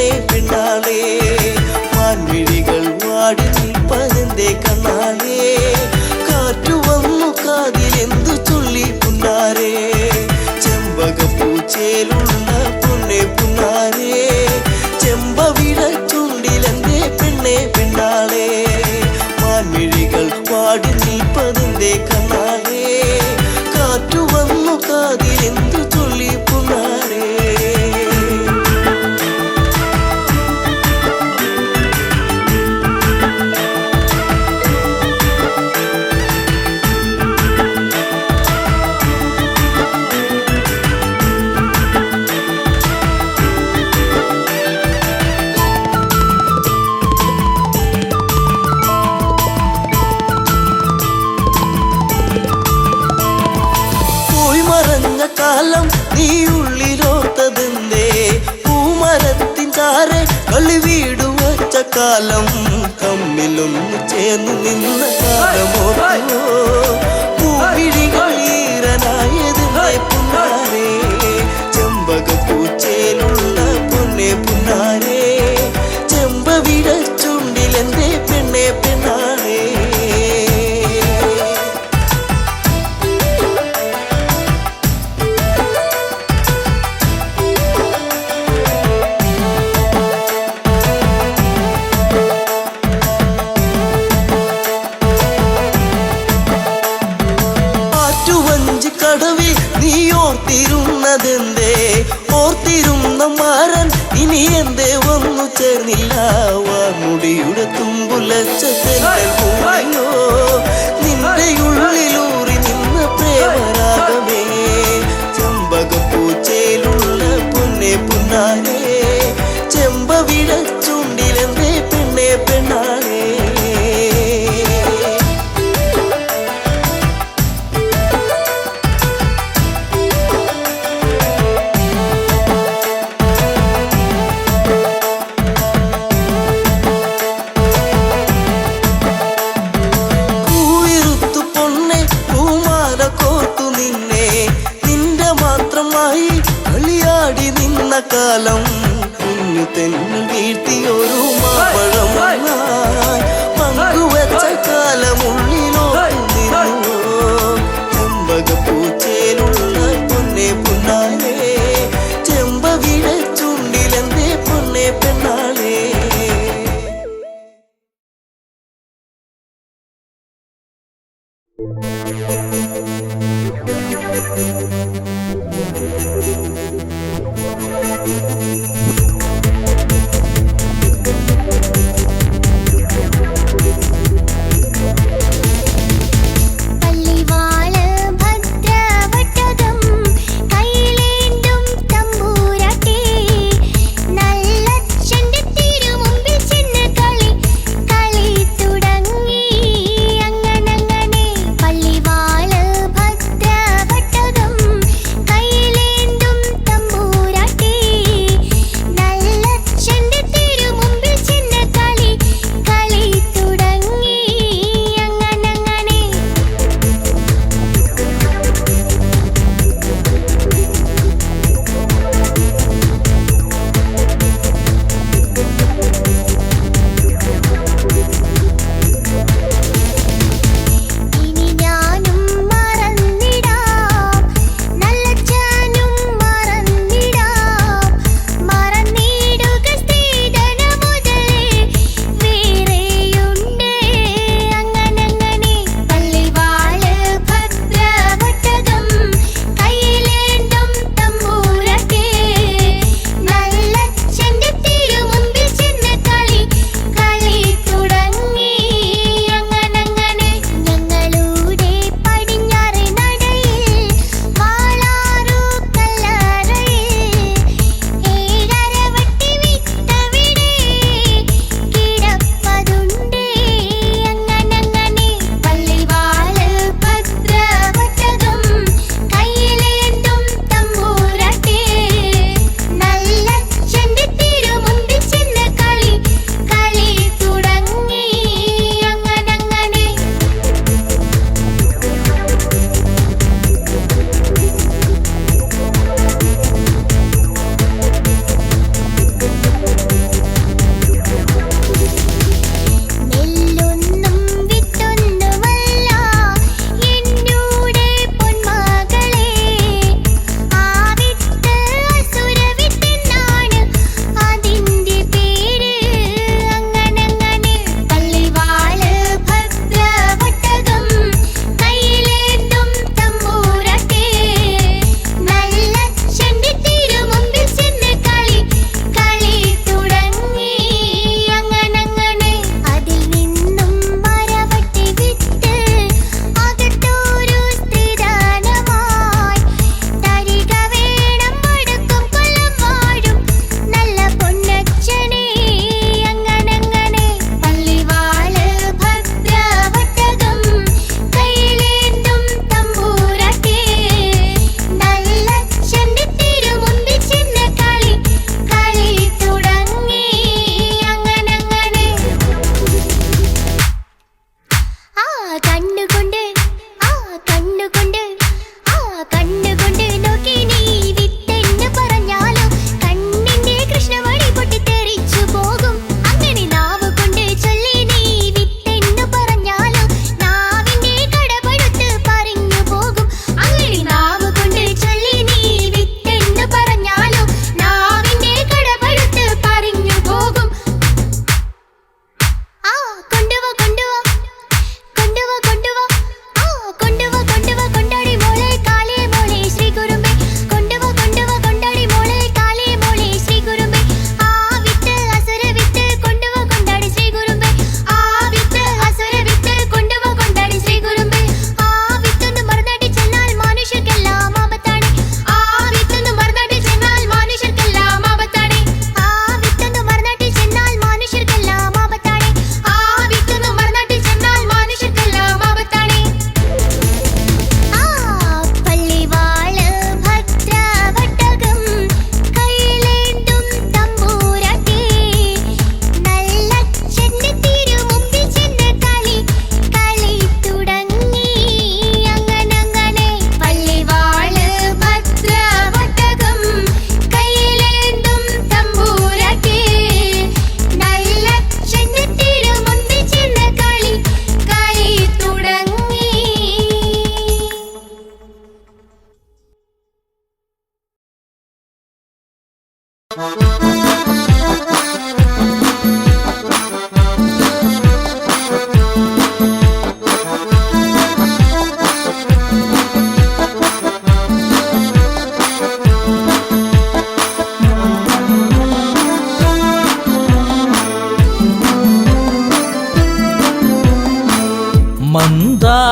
പെണ്ണെ പെണ്ണാളേ മാൻമിഴികൾ വാടി നിൽപ്പതെന്തേ കണ്ണാലേ കാറ്റു വന്നു കാതിലെന്തു ചൊല്ലി പുന്നാരേ ചെമ്പകപ്പൂച്ചേലുള്ള പൊന്നെ പുന്നാരേ ചെമ്പവിട ചുണ്ടിലെന്തേ പെണ്ണെ പെണ്ണാളേ മാൻമിഴികൾ വാടി നിൽപ്പതെന്തേ കണ്ണാലേ കാറ്റു വന്നു കാതിലെന്തു ചൊല്ലി പുന്നാരേ കാലം നീ ഉള്ളിലോത്തതെന്തേ പൂമരത്തിൻ ചാരെ കളി വീട് വച്ച കാലം തമ്മിലൊന്നു ചേർന്ന് നിന്ന കാലമോ പൂവിഴികൾ ഈറനായതെന്തേ പുന്നാരേ ചെമ്പകപ്പൂച്ചേലുള്ള പൊന്നെ പുന്നാരേ ചെമ്പവിട ചുണ്ടിലെന്തേ പെണ്ണെ പെണ്ണാരേ കടവിൽ നീ ഓർത്തിരുന്നതെന്തേ ഓർത്തിരുന്ന മാരൻ ഇനി എന്തേ വന്നു ചേർന്നില്ല വാർമുടിയുടെ തുമ്പുലച്ചോ നിന്റെ ഉള്ളിലൂറി നിന്ന പ്രേമരാഗമേ ചെമ്പകപ്പൂച്ചയിലുള്ള പൊന്നെ പുന്നാരേ ചെമ്പവിട ചുണ്ടിലെന്തേ പെണ്ണെ പെണ്ണാളേ കാലം കുഞ്ഞു തെന്നു വീഴ്ത്തിയൊരു മാപ്പഴം പങ്കുവച്ച കാലമുള്ളിലോ നിന്നു ചെമ്പകപ്പൂച്ചേലുള്ള പൊന്നെ പുന്നാരേ ചെമ്പവിട ചുണ്ടിലെന്തേ പൊന്നെ പെണ്ണാളേ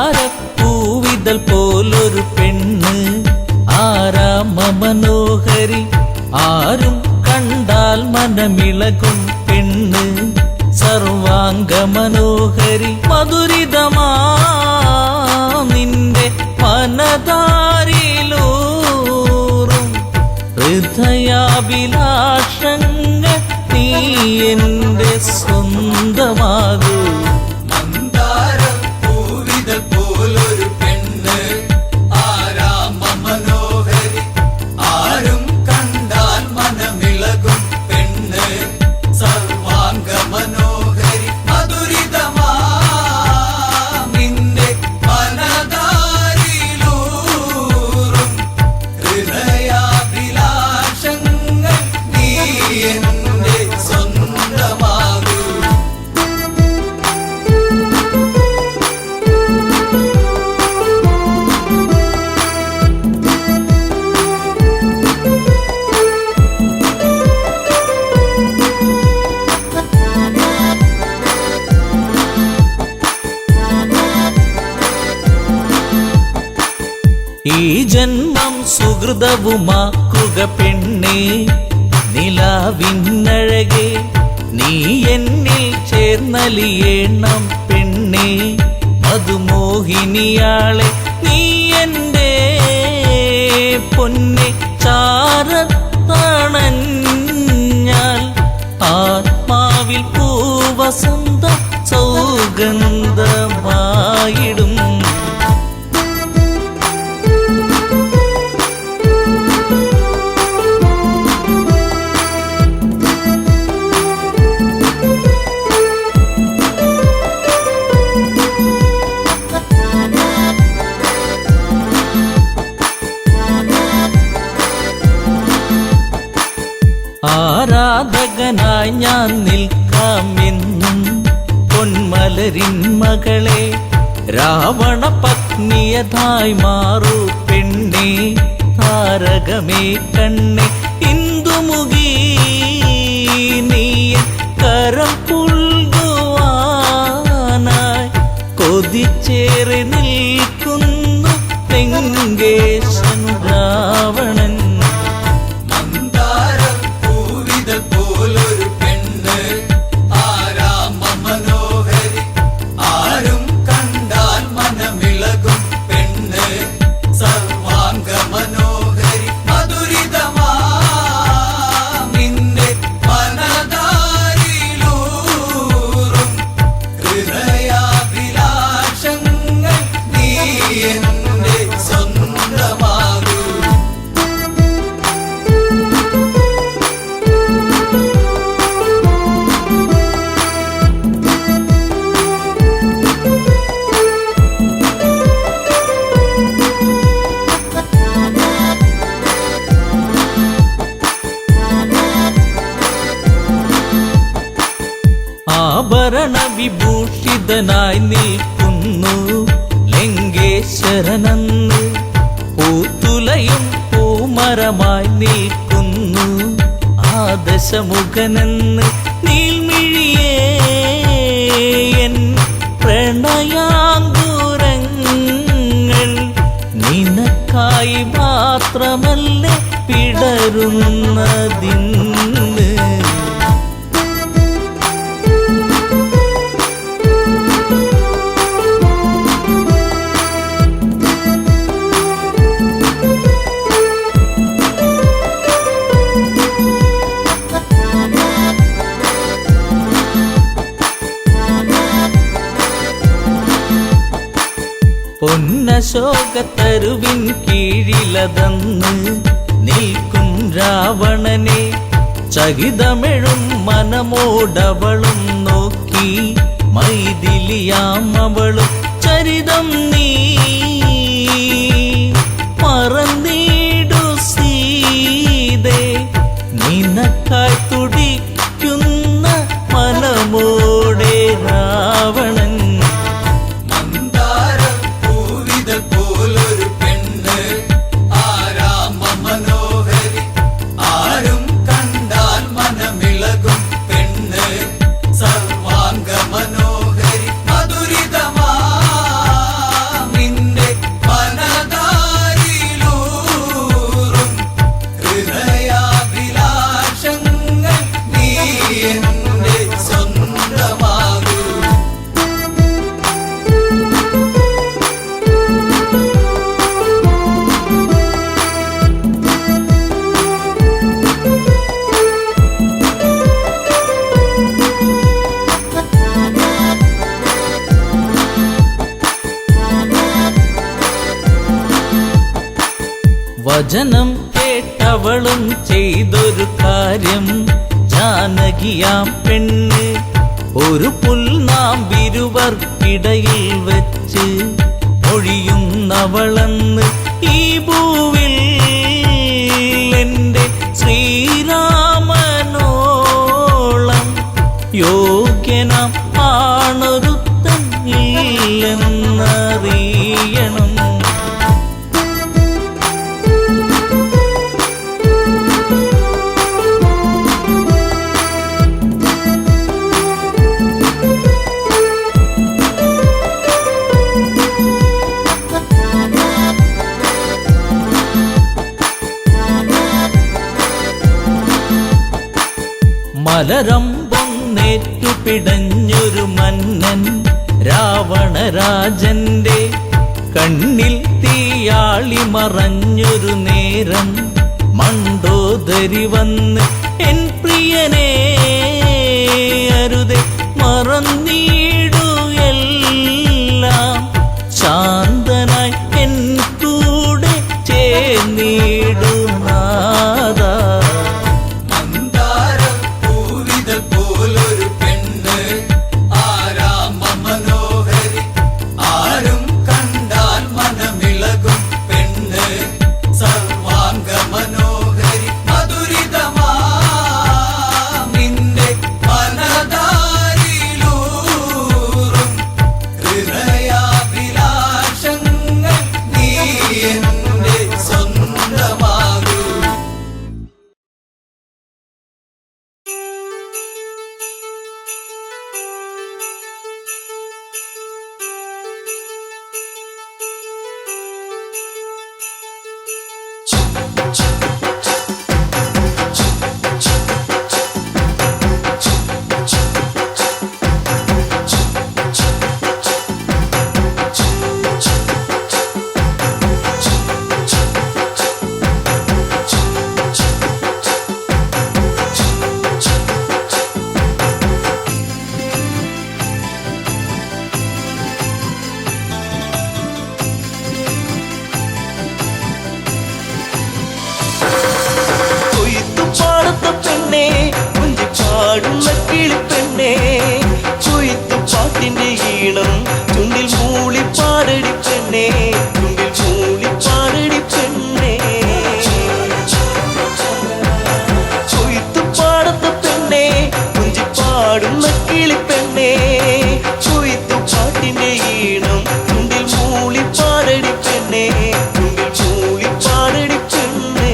മന്ദാരപ്പൂവിതൽ പോലൊരു പെണ്ണ് ആരാമ മനോഹരി ആരും കണ്ടാൽ മനമിളകും പെണ്ണ് സർവാംഗ മനോഹരി മധുരിതമാ നിന്റെ മനതാരിലൂറും ഹൃദയാഭിലാഷങ്ങൾ നീ എന്റെ സ്വന്തമാകൂ പോലൊരു പെണ്ണ് ആരാമ മനോഹരി ആരും കണ്ടാൽ മനമിളകും പെണ്ണ് സർവാംഗ മനോഹരി മധുരിതമാ നിന്റെ മനതാരിലൂറും ഹൃദയാഭിലാഷങ്ങൾ നീ എന്റെ സ്വന്തമാകൂ ഈ ജന്മം സുഹൃതവുമാക്കുക പെണ്ണേ നിലാവിന്നഴകെ നീ എന്നിൽ ചേർന്നലിയേണം പെണ്ണേ മധുമോഹിനിയാളെ നീ എൻ്റെ പൊന്നെ ചാരത്തണഞ്ഞാൽ ആത്മാവിൽ പൂവസന്ത സൗഗന്ധമായിടും ആരാധകനായി ഞാൻ നിൽക്കാമെന്നും പൊന്മലരിൻ മകളെ രാവണ പത്നിയതായി മാറൂ പെണ്ണേ താരകമേ കണ്ണേ ഇന്ദുമുഖി നീയ കരം പുൽകുവാനായി കൊതിച്ചേറി നിൽക്കുന്നു ലങ്കേശൻ രാവണൻ പോലൊരു പെണ്ണ് ആരാമ മനോഹരി ആരും കണ്ടാൽ മനമിളകും പെണ്ണ് സർവാംഗ മനോഹരി മധുരിതമാ നിന്റെ മനതാരിലൂറും ഹൃദയാഭിലാഷങ്ങൾ നീ എന്റെ സ്വന്തമാകൂ ആഭരണ വിഭൂഷിതനായി നിൽക്കുന്നു ലങ്കേശ്വരനന്ന് പൂത്തുലയും പൂമരമായി നിൽക്കുന്നു ആദശമുഖനെന്ന് നീൽമിഴിയേ എൻ പ്രണയാങ്കുരങ്ങൾ നിനക്കായി മാത്രമല്ലേ പിടരുന്നതിന്ന് പൊന്നശോകത്തരുവിൻ കീഴിലതന്ന് നിൽക്കും രാവണനെ ചകിതമെഴും മനമോടവളും നോക്കി മൈഥിലിയാം അവളും ചരിതം നീ മറന്നിടു സീതേ നിനക്ക് നിനക്കായി തുടിക്കുന്ന മനമോടെ രാവണൻ മന്ദാരപ്പൂവിതൾ പോലൊരു പെണ്ണ് ആരാമ മനോഹരി ആരും കണ്ടാൽ മനമിളകും പെണ്ണ് സർവാംഗ മനോഹരി മധുരിതമാ നിന്റെ മനതാരിലൂറും ഹൃദയാഭിലാഷങ്ങൾ നീ എന്റെ സ്വന്തമാകൂ വചനം കേട്ടവളും ചെയ്തൊരു കാര്യം ജാനകിയാം പെണ്ണ് ഒരു പുൽനാമ്പിരുവർക്കിടയിൽ വെച്ച് ഒഴിയുന്നവളെന്ന് ഈ ഭൂവിൽ എൻ്റെ ശ്രീരാമനോളം യോഗ്യനാം ആണൊരുത്തൻ ഇല്ലെന്നറിയണം. മലരമ്പൊന്നേറ്റു പിടഞ്ഞൊരു മന്നൻ രാവണരാജന്റെ കണ്ണിൽ തീയാളി മറഞ്ഞൊരു നേരം മണ്ടോദരി വന്ന് എൻ പ്രിയനെ അരുതെ മറന്നീടു എല്ലാം ശാന്തനായി എൻ കൂടെ ചേർന്നിടു നാദാ. മന്ദാരപ്പൂവിതൾ പോലൊരു പെണ്ണ് ആരാമ മനോഹരി ആരും കണ്ടാൽ മനമിളകും പെണ്ണ് സർവാംഗ മനോഹരി മധുരിതമാ നിന്റെ മനതാരിലൂറും ഹൃദയാഭിലാഷങ്ങൾ നീ എന്റെ സ്വന്തമാകൂ കൊയ്ത്തുപാടത്ത പെണ്ണേ കുഞ്ചിപ്പാടുന്ന കിളിപ്പെണ്ണേ കൊയ്ത്തുപാട്ടിന്റെ ഈണം ചുണ്ടിൽ മൂളിപ്പാടടി പെണ്ണേ ചുണ്ടിൽ മൂളിപ്പാടടി പെണ്ണേ കൊയ്ത്തുപാടത്ത പെണ്ണേ കുഞ്ചിപ്പാടുന്ന കിളിപ്പെണ്ണേ കൊയ്ത്തുപാട്ടിന്റെ ഈണം ചുണ്ടിൽ മൂളിപ്പാടടി പെണ്ണേ ചുണ്ടിൽ മൂളിപ്പാടടി പെണ്ണേ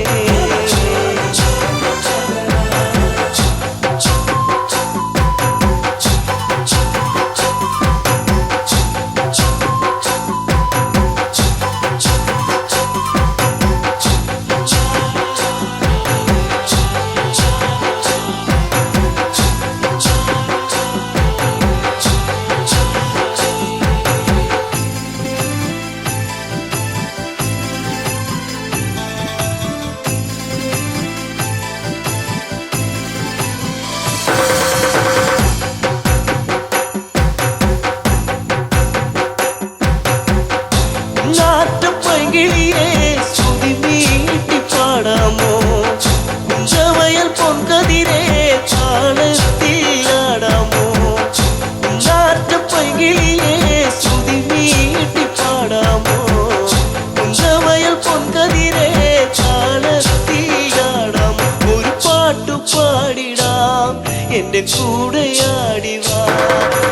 എന്റെ കൂടെയാടിവാ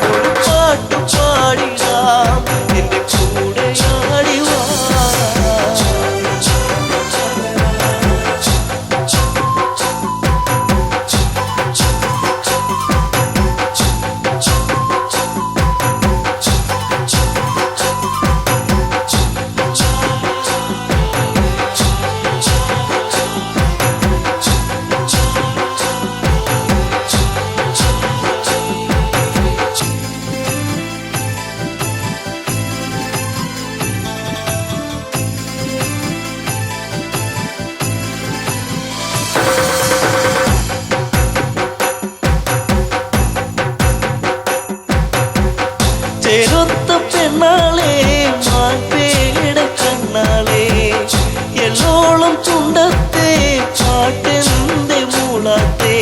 ഒരു പാട്ടു പാടിടാം എന്റെ കൂടെയാടിവാ ചേരൊത്ത പെണ്ണാളെ മാൻപേട കണ്ണാളെ എല്ലോളം ചുണ്ടത്തെ പാട്ടെന്തെ മൂളാത്തെ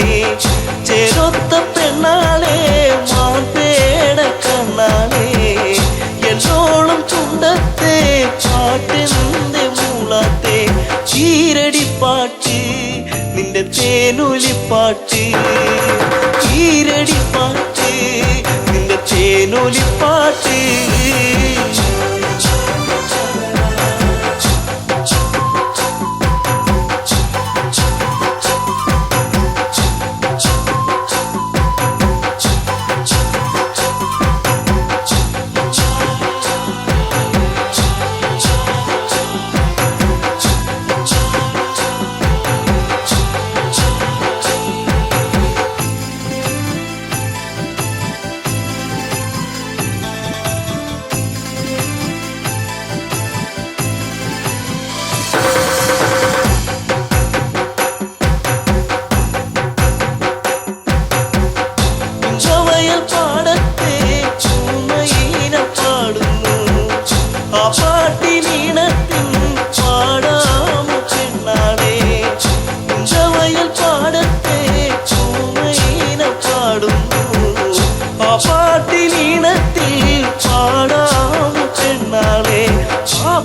ചേരൊത്ത പെണ്ണാളെ മാൻപേട കണ്ണാളെ എല്ലോളം ചുണ്ടത്തെ പാട്ടെന്തെ മൂളാത്തെ ചീരടിപ്പാട്ട് നിന്റെ തേനൊലിപ്പാട്ട് ചീരടിപ്പാട്ട് നിന്റെ തേനൊലിപ്പാട്ട്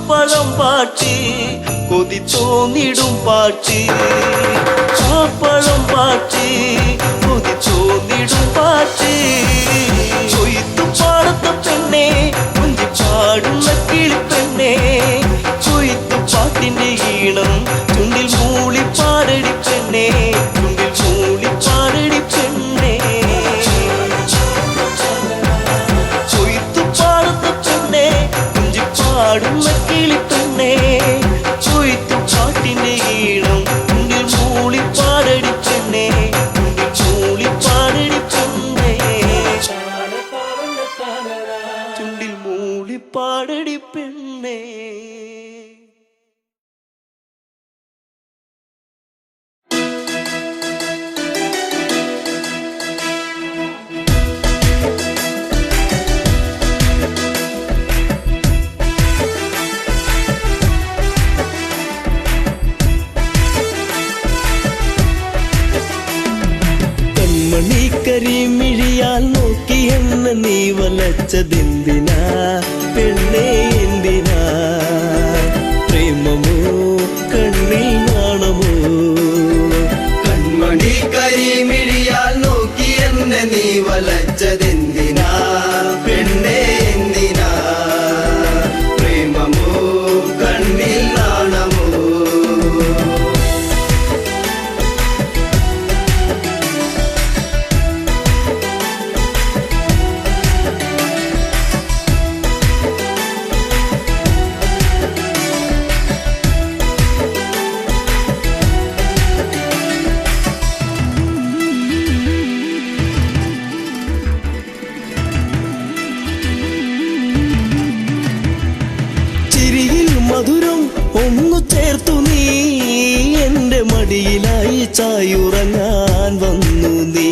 പഴം പാട്ട് കൊതി തോന്നിടും പാട്ട് പഴം പാട്ട് കൊതി തോന്നിടും പാട്ട് കൊയ്ത്തു പാടത്ത പെണ്ണെ കുഞ്ചി പാടുന്ന കിളിപ്പെണ്ണെ കൊയ്ത്തു പാട്ടിന്റെ ഈണം ചുണ്ടിൽ മൂളി പാടടി പെണ്ണെ ചുണ്ടിൽ മൂളി പാടടി പെണ്ണെ കൊയ്ത്തു പാടത്ത പെണ്ണെ കുഞ്ചി പാടുന്ന കിളിപ്പെണ്ണെ കൊയ്ത്തു പാട്ടിന്റെ ഈണം ചുണ്ടിൽ മൂളി പാടടി പെണ്ണെ ചുണ്ടിൽ മൂളി പാടടി പെണ്ണെ ചുണ്ടിൽ മൂളി പാടടി പെണ്ണെ കരിമിഴിയാൽ നോക്കി എന്നെ നീ വലച്ചതെന്തിനാ പെണ്ണേ എന്തിനാ പ്രേമമോ കണ്ണിൽ നാണമോ കൺമണി കരിമിഴിയാൽ നോക്കി എന്നെ നീ വലച്ചതെന്തിനാ പെണ്ണേ എന്തിനാ പ്രേമമോ കണ്ണിൽ നാണമോ മധുരം ഒന്നു ചേർത്തു നീ എന്റെ മടിയിലായി ചായുറങ്ങാൻ വന്നു നീ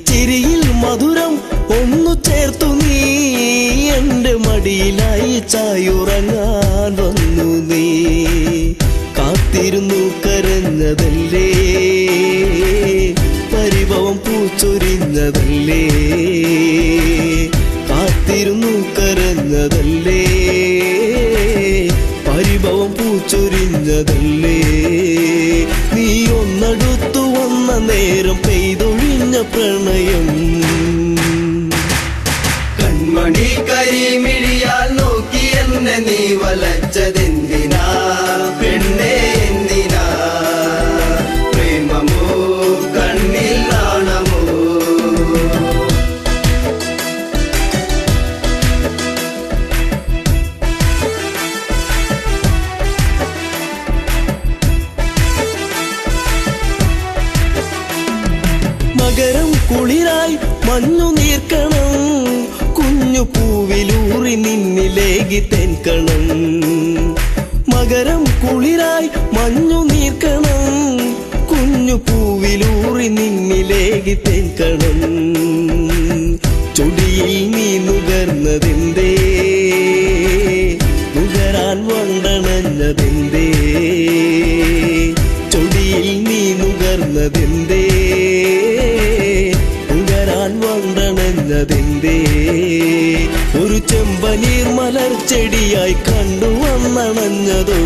ചിരിയിൽ മധുരം ഒന്നു ചേർത്തു നീ എന്റെ മടിയിലായി ചായുറങ്ങാൻ വന്നു നീ കാത്തിരുന്നു കരഞ്ഞതല്ലേ പരിഭവം പൂച്ചൊരിഞ്ഞതല്ലേ കാത്തിരുന്നു കരഞ്ഞതല്ലേ പരിഭവം പൂച്ചൊരിഞ്ഞതല്ലേ നീ ഒന്നടുത്തു വന്ന നേരം പെയ്തൊഴിഞ്ഞ നിറഞ്ഞ പ്രണയം. കൺമണി കരിമിഴിയാൽ നോക്കി എന്നെ നീ വലച്ചതെന്തിനാ പെണ്ണേ എന്തിനാ? പ്രേമമോ കണ്ണിൽ നാണമോ? മകരം കുളിരായി മഞ്ഞു നീർക്കണം, കുഞ്ഞു പൂവിലൂറി നിന്നിലേകി തെൻകണം. മകരം കുളിരായി മഞ്ഞു നീർക്കണം, കുഞ്ഞു പൂവിലൂറി നിന്നിലേകി തെൻകണം. ചൊടിയിൽ നീ നുകർന്നതെന്തേ, നുകരാൻ വണ്ടണഞ്ഞതെന്തേ? ചൊടിയിൽ നീ നുകർന്നതെന്തേ, നുകരാൻ വണ്ടണഞ്ഞതെന്തേ? ഒരു ചെമ്പനീർ മലർ ചെടിയായി കണ്ടുവന്നണഞ്ഞതോ?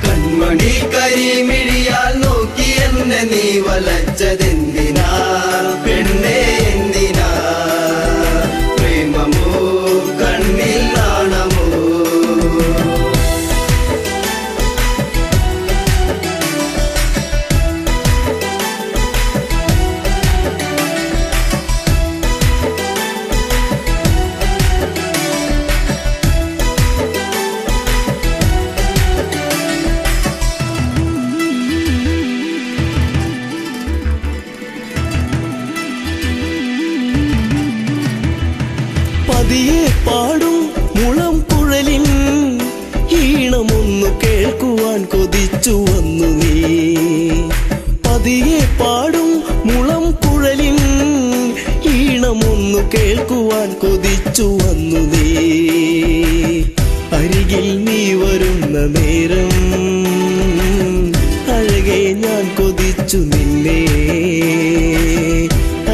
കൺമണി കരിമിഴിയാൽ നോക്കി എന്നെ നീ വലച്ചതെന്തിനാ പെണ്ണേ എന്തിനാ? പ്രേമമോ കണ്ണിൽ നാണമോ? പതിയെ പാടും മുളം കുഴലിൻ ഈണമൊന്നു കേൾക്കുവാൻ കൊതിച്ചു വന്നു നീ. പതിയെ പാടും മുളം കുഴലിൻ ഈണമൊന്നു കേൾക്കുവാൻ കൊതിച്ചു വന്നു നീ. അരികിൽ നീ വരുന്ന നേരം അഴകെ ഞാൻ കൊതിച്ചു നിന്നെ.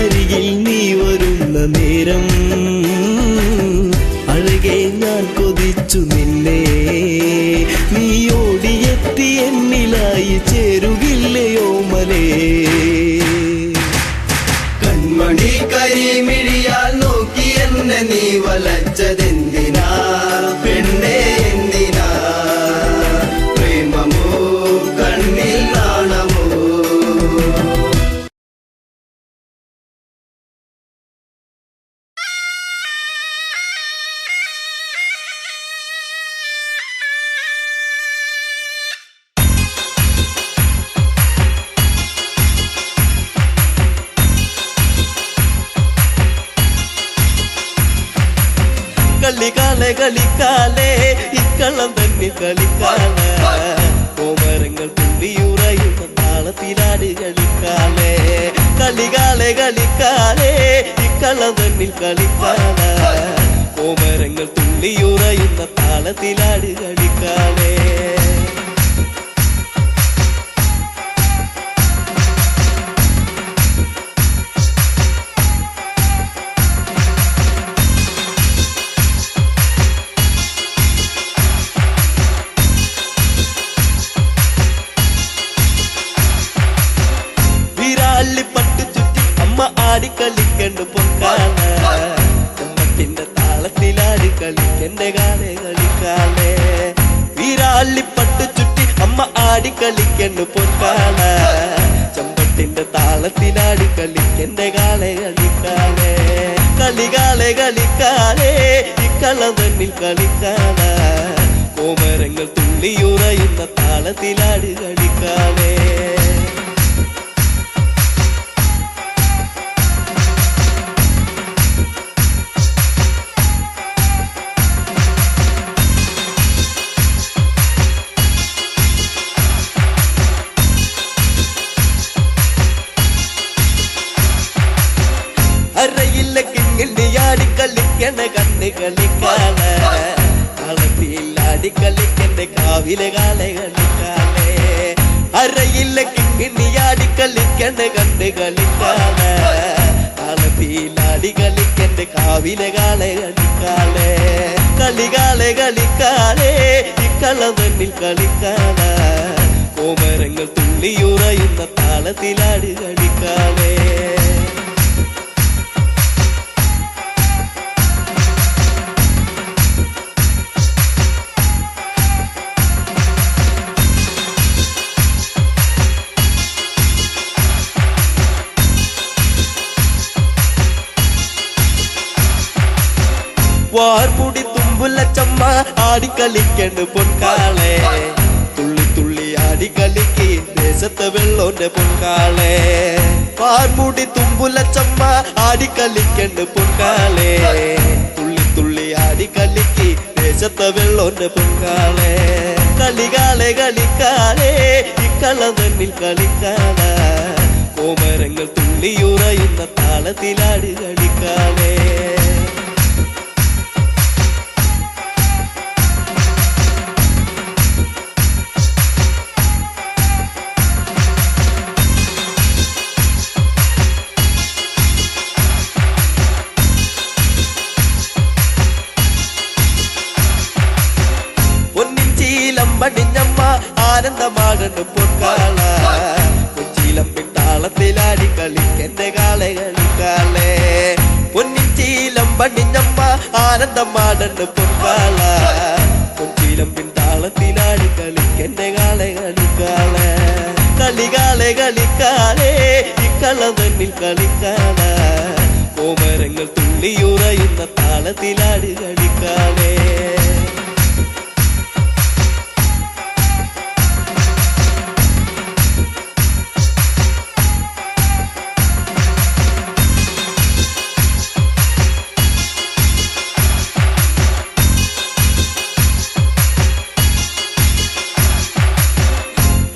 അരികിൽ നീ വരുന്ന നേരം അഴകെ ഞാൻ കൊതിച്ചു നിന്നെ. നീ ഓടിയെത്തി എന്നിലായി ചേരുകില്ലയോ മലേ? കൺമണി കരിമിഴിയാൽ നോക്കി എന്നെ നീ വലച്ചതെന്തിനാ പെണ്ണേ എന്തിനാ? പ്രേമമോ കണ്ണിൽ നാണമോ? കളിക്കാലെ കളിക്കാലേ ഇക്കള്ളം തന്നെ കളിക്കാല. കോമരങ്ങൾ തുള്ളിയുറയുന്ന താളത്തിലാട് കളിക്കാലേ. കളികാലെ കളിക്കാലേ ഇക്കള്ളം തന്നിൽ കളിക്കാല. കോമരങ്ങൾ തുള്ളിയുറയുന്ന താളത്തിലാട് കളിക്കാലേ. പട്ടു ചുറ്റി അമ്മ ആടിക്കളിക്കണ്ട് പൊക്കാല. ചമ്മത്തിന്റെ താളത്തിലാടി കളിക്കന്റെ കാലേ കളിക്കാലേ. വീരാളിപ്പട്ടു ചുറ്റി അമ്മ ആടിക്കളിക്കണ്ട് പൊക്കാല. ചമ്പട്ടിന്റെ താളത്തിലാടി കളിക്കന്റെ കാലേ കളിക്കാലേ. കളികാലെ കളിക്കാലേ ഇക്കള്ളം തന്നിൽ കളിക്കാല. കോമരങ്ങൾ തുള്ളിയുറയുന്ന താളത്തിലാടി കളിക്കാലേ. അരയില്ല കിങ്ങിണ്ടിയാടി കളിക്കണ കണ്ണ് കളിക്കാല. കളത്തിലാടി കളിക്കണ്ട കാവിലെ കാലെ കളിക്കാലേ. അരയില്ല കിങ്ങിണ്ടിയാടി കളിക്കണ കണ്ണ് കളിക്കാല. കളത്തിലാടി കളിക്കണ്ട കാവിലെ കാലെ കളിക്കാലേ. കളികാലെ കളിക്കാലേ ഇക്കള്ളം തന്നിൽ കളിക്കാല. കോമരങ്ങൾ തുള്ളിയുറയുന്ന താളത്തിലാട് കളിക്കാളേ. വാർമുടി തുമ്പുള്ള ചമ്മ ആടിക്കളിക്കണ്ട് പൊൻകാളെ. തുള്ളി തുള്ളി ആടിക്കളിക്ക് ദേശത്തെ വെള്ളോന്റെ പൊൻകാളെ. വാർമുടി തുമ്പുള്ള ചമ്മ ആടിക്കളിക്കണ്ട് പൊൻകാളെ. തുള്ളി തുള്ളി ആടിക്കളിക്ക് ദേശത്തെ വെള്ളോന്റെ പൊൻകാളെ. കളികാളെ കളിക്കാളെ ഇക്കള തന്നിൽ കളിക്കാള. കോമരങ്ങൾ തുള്ളിയുറയുന്ന താളത്തിലാട് കളിക്കാളെ. പടിഞ്ഞമ്മ ആനന്ദമാകണ്ട് പൊൻകാള. കൊച്ചിയിലമ്പിൻ താളത്തിലാടി കളിക്കെന്റെ കാളെ കളിക്കാളെ. പൊന്നിച്ചീലം പടിഞ്ഞമ്മ ആനന്ദമാകണ്ട് പൊൻകാള. കൊച്ചിയിലമ്പിൻ താളത്തിലാടി കളിക്കെന്റെ കാളെ കളിക്കാളെ. കളികാളെ കളിക്കാളെ ഇക്കള തന്നിൽ കളിക്കാള. കോമരങ്ങൾ തുള്ളിയുറയുന്ന താളത്തിലാടി കളിക്കാളെ.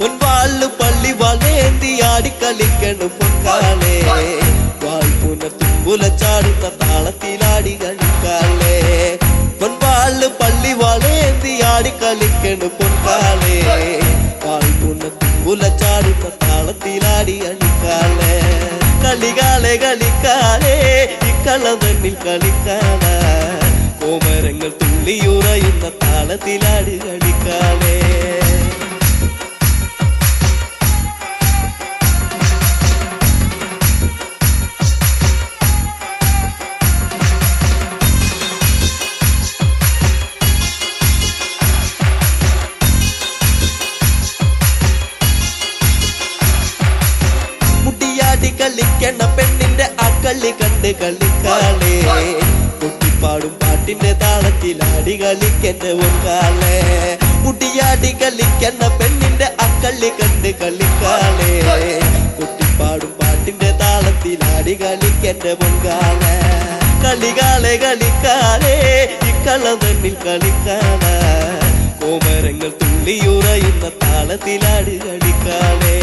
പൊൻവാള് പള്ളി വളേന്തി ആടിക്കളിക്കണ് പൊൻകാളെ. വായ്പുന തുമ്പുല ചാടുന്ന താളത്തിലാടി കളിക്കാളെ. പൊൻവാള് പള്ളി വളേന്തി ആടിക്കളിക്കണ് പൊൻകാളെ. വായ്പുന തുമ്പുല ചാടുന്ന താളത്തിലാടി കളിക്കാളെ. കളികാളെ കളിക്കാളെ ഇക്കള തന്നിൽ കളിക്കാള. കോമരങ്ങൾ തുള്ളിയുറയുന്ന താളത്തിലാടി കളിക്കാളെ. കളിക്കണ പെണ്ണിന്റെ അക്കളി കണ്ട് കളിക്കാളെ. കുട്ടിപ്പാടും പാട്ടിന്റെ താളത്തിലാടി കളിക്കണ്ട പൊൻകാളെ. മുടിയാടി കളിക്കണ പെണ്ണിന്റെ അക്കളി കണ്ട് കളിക്കാളെ. കുട്ടിപ്പാടും പാട്ടിന്റെ താളത്തിലാടി കളിക്കണ്ട പൊൻകാളെ. കളികാളെ കളിക്കാളെ ഇക്കള തന്നിൽ കളിക്കാള. കോമരങ്ങൾ തുള്ളിയുറയുന്ന താളത്തിലാടി കളിക്കാളെ.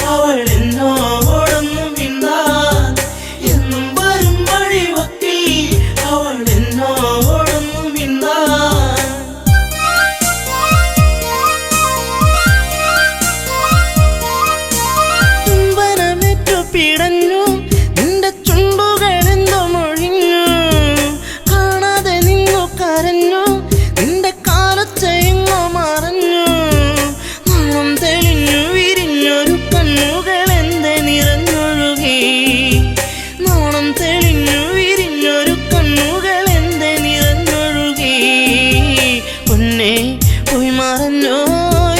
അവൾ എന്നോടൊന്നും മിണ്ടാൻ എന്നും വരും വഴിവക്കിൽ അവൾ എന്നോടൊന്നും മിണ്ടാൻ ചുംബനമേറ്റു പിടഞ്ഞു നിന്റെ ചുണ്ടുകളെന്തോ മൊഴിഞ്ഞു കാണാതെ നിന്നു കരഞ്ഞു നിന്റെ കാലച്ചെങ്ങോ മറഞ്ഞു നാണം തെളിഞ്ഞു വിരിഞ്ഞൊരു കണ്ണുകളെന്തെ നിറഞ്ഞൊഴുകി നാണം തെളിഞ്ഞു വിരിഞ്ഞൊരു കണ്ണുകളെന്തെ നിറഞ്ഞൊഴുകി പൊന്നെ പോയി മറഞ്ഞോ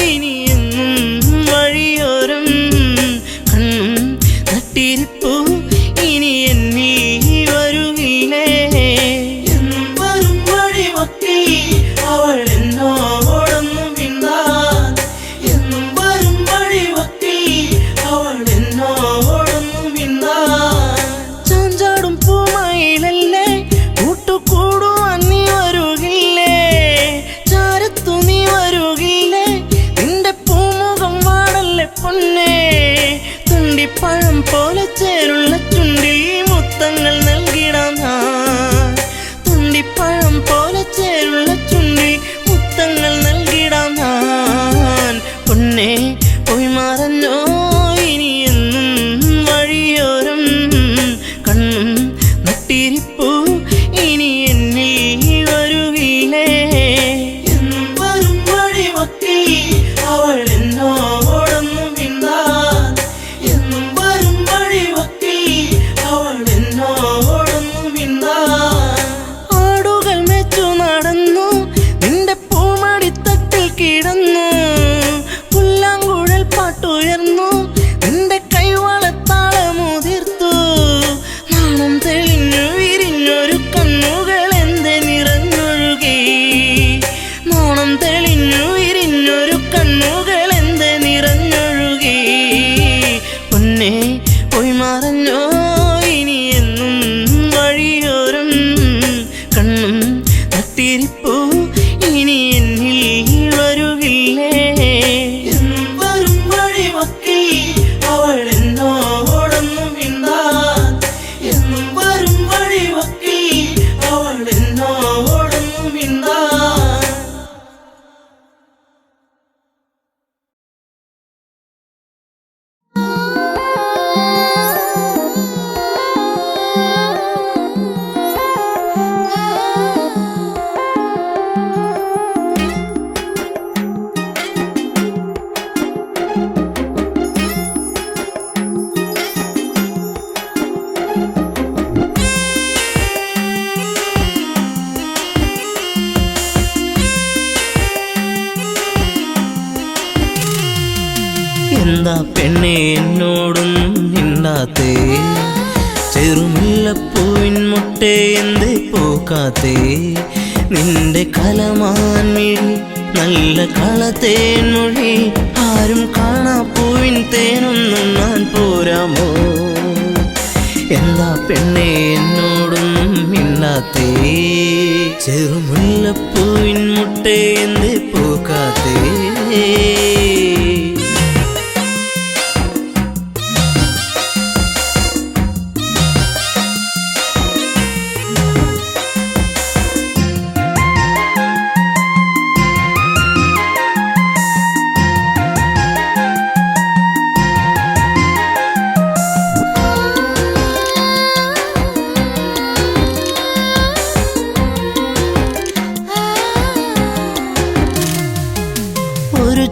ഇനി എന്നും വഴിയോരം കണ്ണും നട്ടിരിപ്പു ഇനി എന്നിൽ വരുകില്ലേ എന്നും വരും വഴിവക്കിൽ അവൾ എന്നോടൊന്നും മിണ്ടാൻ എന്നും വരും വഴിവക്കിൽ അവൾ എന്നോടൊന്നും മിണ്ടാൻ ചാഞ്ചാടും പൂമയിലല്ലേ കൂട്ടുകൂടുവാൻ നീ വരുകില്ലേ ചാരത്തു നീ വരുകില്ലേ നിന്റെ പൂമുഖം വാടല്ലേ പൊന്നേ തുണ്ടിപ്പഴം പോലെ ചേരുള്ള ചുണ്ടിൽ മുത്തങ്ങൾ നൽകിടാം ഞാൻ തുണ്ടിപ്പഴം പോലെ ചേരുള്ള ചുണ്ടിൽ മുത്തങ്ങൾ നൽകിടാം ഞാൻ പൊന്നേ പോയി മറഞ്ഞോ ഇനി എന്നും വഴിയോരം കണ്ണും നട്ടിരിപ്പു ഇനി എന്നിൽ വരുകില്ലേ എന്നും വരും വഴിവക്കിൽ അവൾ എന്നോടൊന്നും മിണ്ടാൻ എന്നും വരും വഴിവക്കിൽ അവൾ എന്നോടൊന്നും മിണ്ടാൻ ആടുകൾ മെച്ചു നടന്നു നിന്റെ പൂമടിത്തട്ടിൽ കിടന്നു പുല്ലാങ്കുഴൽ പാട്ടുയർന്നു നിന്റെ കൈവളത്താളമുതിർത്തു നാണം തെളിഞ്ഞു വിരിഞ്ഞൊരു കണ്ണുകളെന്തെ നിറഞ്ഞൊഴുകി നാണം തെളിഞ്ഞു വിരിഞ്ഞൊരു കണ്ണുകളെന്തെ നിറഞ്ഞൊഴുകി പൊന്നെ പോയി മറഞ്ഞോ ഇനി എന്നും വഴിയോരം കണ്ണും നട്ടിരിപ്പു ഇനി എന്നിൽ വരുകില്ലേ എന്നും വരും വഴിവക്കിൽ അവൾ എന്നോടൊന്നും മിണ്ടാൻ എന്നും വരും വഴിവക്കിൽ അവൾ എന്നോടൊന്നും മിണ്ടാൻ എന്താ പെണ്ണെ എന്നോടൊന്നും മിണ്ടാത്തേ ചെറുമുല്ലപ്പൂവിൻ മുട്ടേ എന്തേ പൂക്കാത്തേ നിന്റെ കലമാൻ മിഴി നല്ല കളത്തേൻ മൊഴി ആരും കാണാ പൂവിൻ തേനൊന്നും ഞാൻ പോരാമോ എന്താ പെണ്ണെ എന്നോടൊന്നും മിണ്ടാത്തേ ചെറുമുല്ലപ്പൂവിൻ മുട്ടേ എന്തേ പൂക്കാത്തേ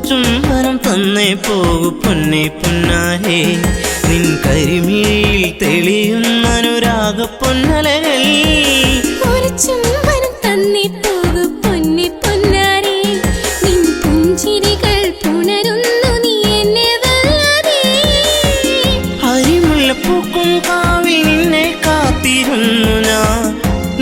ചുംബനം തന്നേ പോകു പൊന്നെ പൊന്നാരേ നിൻ കരിമിഴിയിൽ തെളിയുന്ന അനുരാഗ പൊന്നലകൾ ഒരു ചുംബനം തന്നേ പോകു പൊന്നെ പൊന്നാരേ നിൻ പുഞ്ചിരികൾ പുണരുന്നു നീ എന്നെ വല്ലാതെ ഹരിമുല്ലപ്പൂക്കും കാവിൽ നിന്നെ കാത്തിരുന്നു ഞാൻ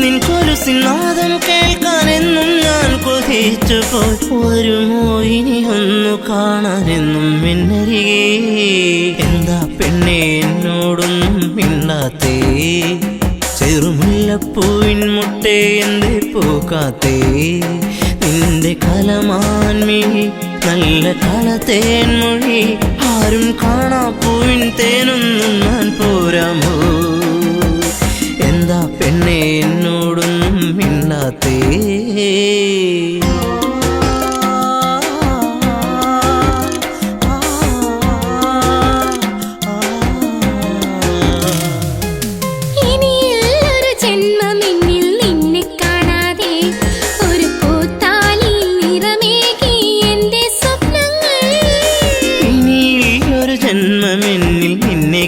നിൻ കൊലുസിനാദം കേൾക്കാനെന്നും ഞാൻ കൊതിച്ചു പോയി വരുമോ ഇനി ഒന്നു കാണാനെന്നും എന്നരികെ എന്താ പെണ്ണെ എന്നോടൊന്നും മിണ്ടാത്തേ ചെറുമുല്ലപ്പൂവിൻ മുട്ടേ എന്തേ പൂക്കാത്തേ നിന്റെ കലമാൻ മിഴി നല്ല കളത്തേൻ മൊഴി ആരും കാണാ പൂവിൻ തേനൊന്നും ഞാൻ പോരാമോ എന്താ പെണ്ണെ എന്നോടൊന്നും മിണ്ടാത്തേ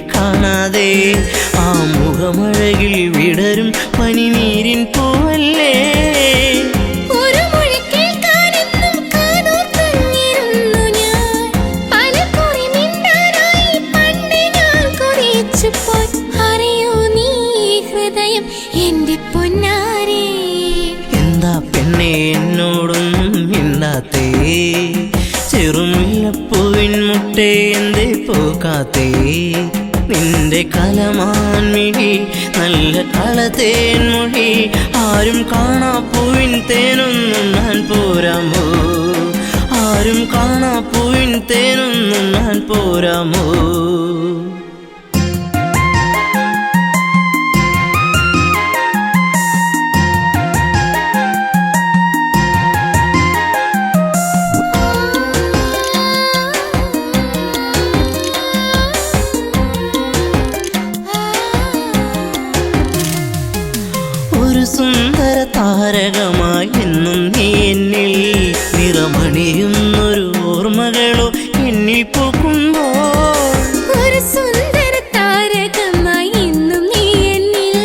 കാണാതെ ആ മുഖമഴകിൽ വിടരും പനിനീരിൻ പൂവല്ലേ ഒരു മൊഴി കേൾക്കാനെന്നും കാതോർത്തിരുന്നു ഞാൻ പലകുറി മിണ്ടാനായി പണ്ട് ഞാൻ കൊതിച്ചുപോയി അറിയോ നീ ഹൃദയം എന്റെ പൊന്നാരേ എന്താ പെണ്ണെ എന്നോടൊന്നും മിണ്ടാത്തേ ചെറുമുല്ലപ്പൂവിൻ മുട്ടേ എന്തേ പോകാത്തേ നിന്റെ കലമാൻ മിഴി നല്ല കളത്തേൻ മൊഴി ആരും കാണാ പൂവിൻ തേനൊന്നും ഞാൻ പോരാമോ ആരും കാണാ പൂവിൻ തേനൊന്നും ഞാൻ പോരാമോ സുന്ദര താരകമായി എന്നും നീ എന്നിൽ നിറമണിയുന്നൊരു ഓർമ്മകളോ എന്നിൽ പോകുമ്പോൾ ഒരു സുന്ദര താരകമായി എന്നും നീ എന്നിൽ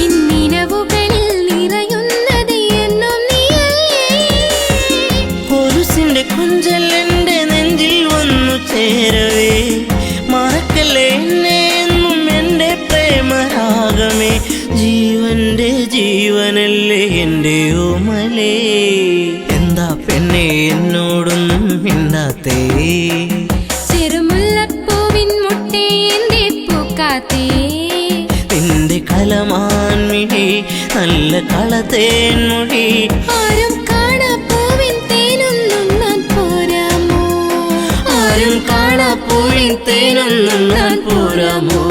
എന്നിനവുകളിൽ നിറയുന്നത് എന്നും നീയല്ലേ കൊലുസിന്റെ കൊഞ്ചൽ എന്റെ നെഞ്ചിൽ വന്നു ചേരവേ മറക്കല്ലേ എന്നെ എന്നും എന്റെ പ്രേമരാഗമേ ജീവന്റെ ജീവനല്ലേ എൻ്റെ ഓമലേ എന്താ പെണ്ണെ എന്നോടൊന്നും മിണ്ടാത്തേ ചെറുമുല്ലപ്പൂവിൻ മുട്ടേ എന്തേ പൂക്കാത്തേ നിന്റെ കലമാൻ മിഴി നല്ല കളത്തേൻ മൊഴി ആരും കാണാ പൂവിൻ തേനൊന്നും ഞാൻ പോരാമോ ആരും കാണാ പൂവിൻ തേനൊന്നും ഞാൻ പോരാമോ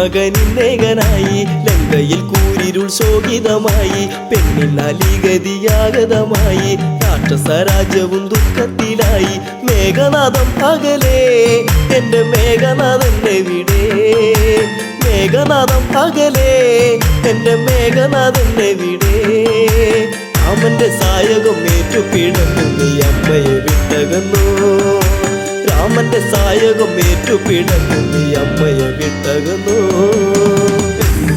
മകനിന്നേകനായി ലങ്കയിൽ കൂരിരുൾ ശോകിതമായി പെണ്ണിനാലിഗതിയാഗതമായി രാക്ഷസരാജ്യവും ദുഃഖത്തിലായി മേഘനാഥം അകലെ എന്റെ മേഘനാഥനെവിടെ മേഘനാഥം അകലെ എന്റെ മേഘനാഥനെവിടെ രാമന്റെ സായകം ഏറ്റുപിടന്നു നീ അമ്മയെ വിട്ടകന്നു രാമന്റെ സായകം ഏറ്റുപിടന്നു നീ അമ്മയെ വിട്ടകന്നു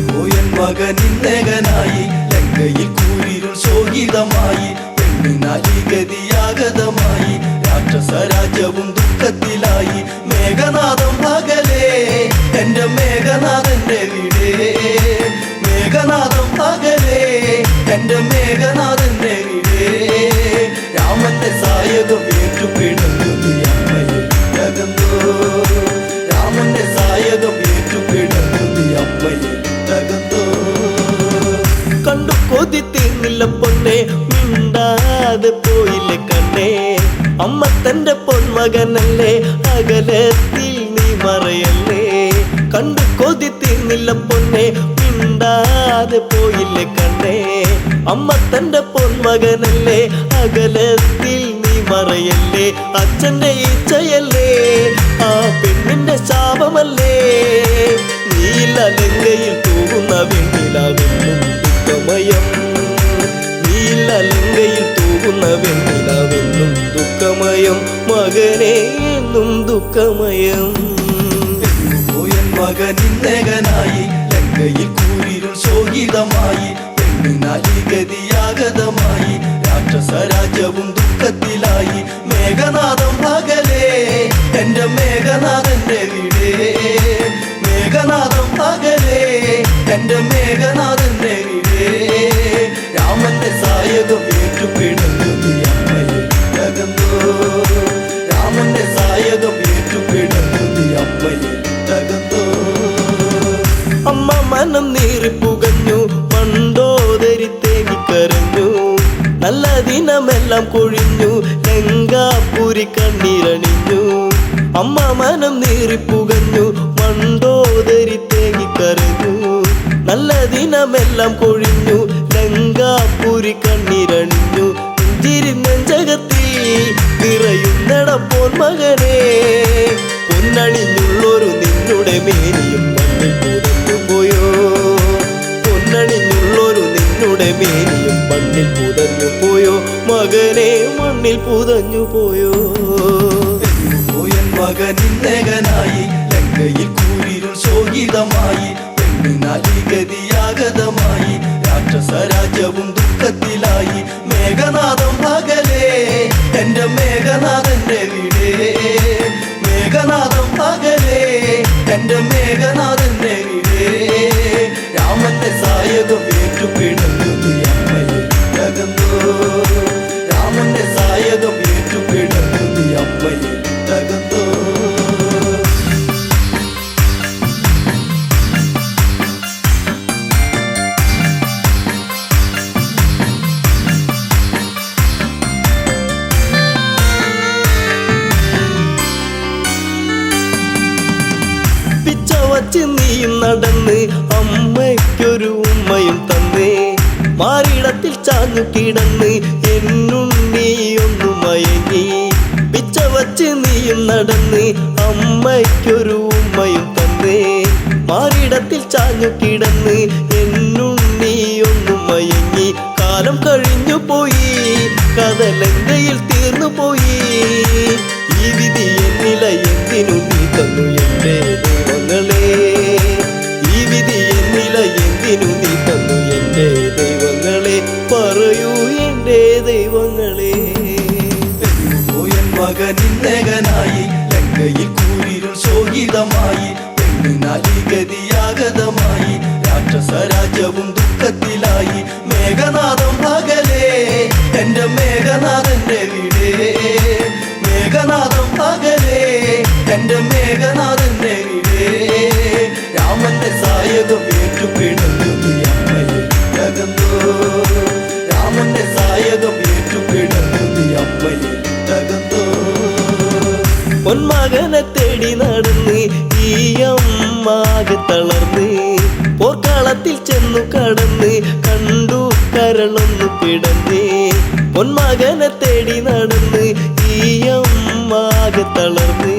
പോയൻ മകനിന്നേകനായി ലങ്കയിൽ കൂരിരുൾ ശോകിതമായി പെണ്ണിനാലിഗതിയാഗതമായി രാക്ഷസരാജ്യവും ദുഃഖത്തിലായി മേഘനാഥം അകലെ എന്റെ മേഘനാഥന്റെ വീടേ മേഘനാഥം അകലെ എന്റെ മേഘനാഥന്റെ വീടേ രാമന്റെ സായകം ഏറ്റുപിടന്നു നീ അമ്മയെ വിട്ടകന്നു രാമന്റെ സായകം ഏറ്റുപിടന്നു നീ അമ്മയെ വിട്ടകന്നു കണ്ടു കൊതി തീർന്നില്ല പൊന്നെ മിണ്ടാതെ പോയില്ലേ കണ്ണേ അമ്മ തന്റെ പൊന്മകനല്ലേ അകലത്തിൽ നീ മറയല്ലേ കണ്ടു കൊതി തീർന്നില്ല പൊന്നെ മിണ്ടാതെ പോയില്ലേ കണ്ണേ അമ്മ തന്റെ പൊന്മകനല്ലേ അകലത്തിൽ നീ മറയല്ലേ അച്ഛന്റെ ഇച്ഛയല്ലേ ആ പെണ്ണിന്റെ ശാപമല്ലേ നീല ലങ്കയിൽ തൂകുന്ന വെണ്ണിലാവെന്നും ദുഃഖമയം നീല ലങ്കയിൽ തൂകുന്ന വെണ്ണിലാവെന്നും ദുഃഖമയം മകനെ എന്നും ദുഃഖമയം പോയൻ മകനിന്നേകനായി ലങ്കയിൽ കൂരിരുൾ ശോകിതമായി പെണ്ണിനാലിഗതിയാഗതമായി രാക്ഷസരാജ്യവും ദുഃഖത്തിലായി മേഘനാഥം അകലെ എന്റെ മേഘനാഥന്റെ വീടേ മേഘനാഥം അകലെ എന്റെ മേഘനാഥന്റെ വീടേ രാമന്റെ സായകം ഏറ്റുപിടന്നു നീ അമ്മയെ വിട്ടകന്നു രാമന്റെ സായകം ഏറ്റുപിടന്നു നീ അമ്മയെ വിട്ടകന്നു അമ്മ മനം നീറിപ്പുകഞ്ഞു മണ്ടോദരി തേങ്ങിക്കരഞ്ഞു നല്ല ദിനമെല്ലാം കൊഴിഞ്ഞു ലങ്കാപുരി കണ്ണീരണിഞ്ഞു അമ്മ മനം നീറിപ്പുകഞ്ഞു മണ്ടോദരി തേങ്ങിക്കരഞ്ഞു നല്ല ദിനമെല്ലാം കൊഴിഞ്ഞു ലങ്കാപുരി കണ്ണീരണിഞ്ഞു നെഞ്ചിരി നെഞ്ചകത്തിൽ നിറയുന്നട പൊന്മകനെ പൊന്നണിഞ്ഞുള്ളൊരു നിന്നുടെ മേനിയും മണ്ണിൽ പുതഞ്ഞു പോയോ പൊന്നണിഞ്ഞുള്ളൊരു നിന്നുടെ മേനിയും മണ്ണിൽ പുതഞ്ഞു പോയോ മകനെ മണ്ണിൽ പുതഞ്ഞു പോയോ പോയൻ മകനിന്നേകനായി ലങ്കയിൽ കൂരിരുൾ ശോകിതമായി പെണ്ണിനാലിഗതിയാഗതമായി രാക്ഷസരാജ്യവും ദുഃഖത്തിലായി മേഘനാഥം അകലെ എന്റെ മേഘനാഥന്റെ വീടേ മേഘനാഥം അകലെ എന്റെ മേഘനാഥന്റെ വീടേ രാമന്റെ സായകം ഏറ്റുപിടന്നു നീ അമ്മയെ വിട്ടകന്നു രാമന്റെ സായകം ഏറ്റുപിടന്നു നീ അമ്മയെ വിട്ടകന്നു വച്ച് നീയും നടന്ന് അമ്മയ്ക്കൊരു ഉമ്മയും തന്നേ മാറിടത്തിൽ ചാഞ്ഞു കിടന്ന് എന്നുണ്ണിയൊന്നു മയങ്ങി പിച്ച വച്ച് നീയും നടന്ന് അമ്മയ്ക്കൊരു ഉമ്മയും തന്നേ മാറിടത്തിൽ ചാഞ്ഞു കിടന്ന് എന്നുണ്ണിയൊന്നു മയങ്ങി കാലം കഴിഞ്ഞു പോയി കഥലങ്കയിൽ തീർന്നു പോയി ഈ വിധി എന്നില എന്തിനു നീ തന്നു എന്റെ ദൈവങ്ങളെ ഈ വിധി എന്നില എന്തിനു നീ തന്നു എന്റെ ദൈവങ്ങളെ പറയൂ എന്റെ ദൈവങ്ങളെ പോയൻ മകനിന്നേകനായി ലങ്കയിൽ കൂരിരുൾ ശോകിതമായി പെണ്ണിനാലിഗതിയാഗതമായി രാക്ഷസരാജ്യവും ദുഃഖത്തിലായി മേഘനാഥം അകലെ എന്റെ മേഘനാഥന്റെ വീടേ മേഘനാഥം അകലെ എന്റെ മേഘനാഥന്റെ വീടേ രാമന്റെ സായകം ഏറ്റുപിടന്നു നീ അമ്മയെ വിട്ടകന്നു രാമന്റെ സായകം ഏറ്റുപിടന്നു നീ അമ്മയെ വിട്ടകന്നു പൊന്മകനെ തേടി നടന്ന് ഈ അമ്മാകെ തളർന്ന് പോർക്കളത്തിൽ ചെന്നു കടന്ന് കണ്ടു കരളൊന്നു പിടന്ന് പൊന്മകനെ തേടി നടന്ന് ഈ അമ്മാകെ തളർന്ന്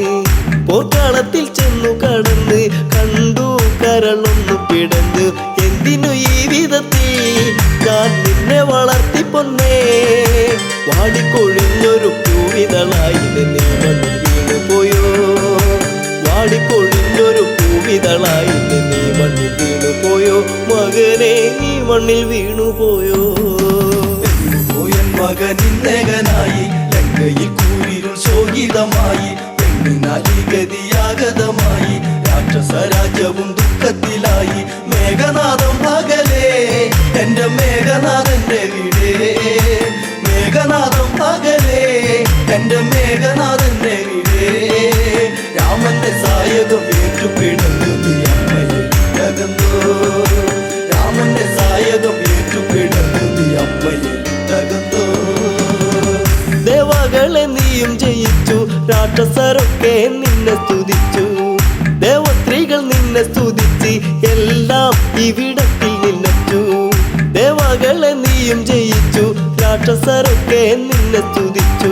പോർക്കളത്തിൽ ചെന്നു കടന്ന് കണ്ടു കരളൊന്നു പിടന്ന് എന്തിനു ഈ വിധത്തിൽ ഞാൻ നിന്നെ വളർത്തി പൊന്നേ വാടിക്കൊഴിഞ്ഞൊരു പൂവിതളായി നീ മണ്ണിൽ വീണു പോയോ വാടിക്കൊഴിഞ്ഞൊരു പൂവിതളായി നീ മണ്ണിൽ വീണു പോയോ മകനെ നീ മണ്ണിൽ വീണു പോയോ പോയൻ മകനിന്നകനായി ലങ്കയിൽ കൂരിരുൾ ശോകിതമായി പെണ്ണിനാലിഗതിയാഗതമായി രാക്ഷസരാജ്യവും ദുഃഖത്തിലായി മേഘനാഥം പകലേ എന്റെ മേഘനാഥന്റെ വീടേ മേഘനാഥം പകലേ എന്റെ മേഘനാഥന്റെ വീടേ രാമന്റെ സായകം ഏറ്റുപിടന്നു നീ അമ്മയിൽ തകർന്നോ രാമന്റെ സായകം ഏറ്റുപിടന്നു നീ അമ്മയിൽ തകർന്നോ ദേവകളെ നീയും ജയിച്ചു രാക്ഷസരൊക്കെ നിന്നെ സ്തുതിച്ചു ദേവസ്ത്രീകൾ നിന്നെ സ്തുതിച്ച് എല്ലാം ഇവിടത്തിൽ നിന്നച്ചു ദേവകളെ നീയും ജയിച്ചു രാക്ഷസരൊക്കെ നിന്നെ സ്തുതിച്ചു